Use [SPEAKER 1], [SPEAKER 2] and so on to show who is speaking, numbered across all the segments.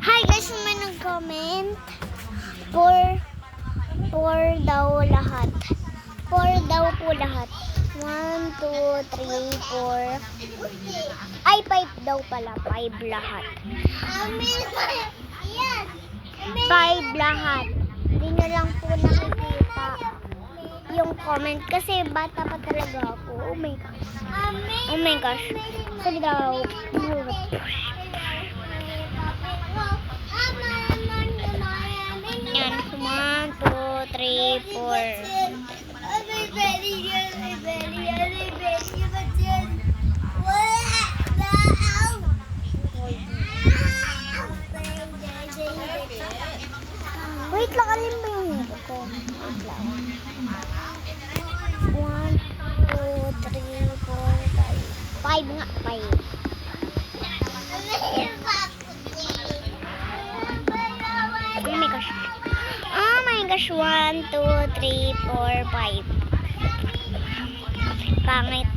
[SPEAKER 1] Hi guys, may nag-comment. Four daw lahat. 4 daw po lahat. 1, 2, 3, 4. Ay, 5 daw pala. 5 lahat. 5 lahat. Hindi nyo lang po nakikita yung comment kasi bata pa talaga ako. Oh my gosh. Oh my gosh. Sige daw. Yan. 1, 2, 3, 4. Wait lang, alin ba yung hito ko? Wait lang. 1, 2, 3, 4, 5. 5 nga, 5. Oh my gosh. Oh my gosh. 1, 2, 3, 4, 5. Pangit.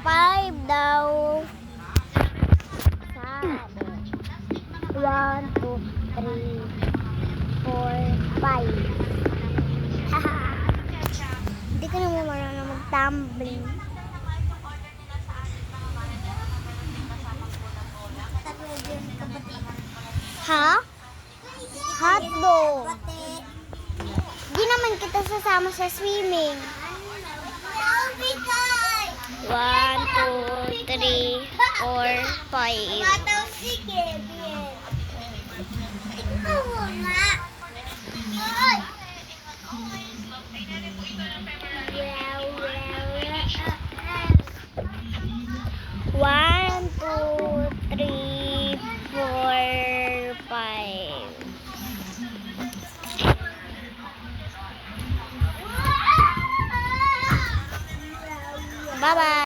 [SPEAKER 1] 5 daw. Sabi. 1, 2, 3, 4, 5. Hindi ko naman marunong mag-tumbling. Ha? Hotdog. Di naman kita sasama sa swimming. 1, 2, 3, 4, 5. One, 2, 3, 4, 5. Bye-bye.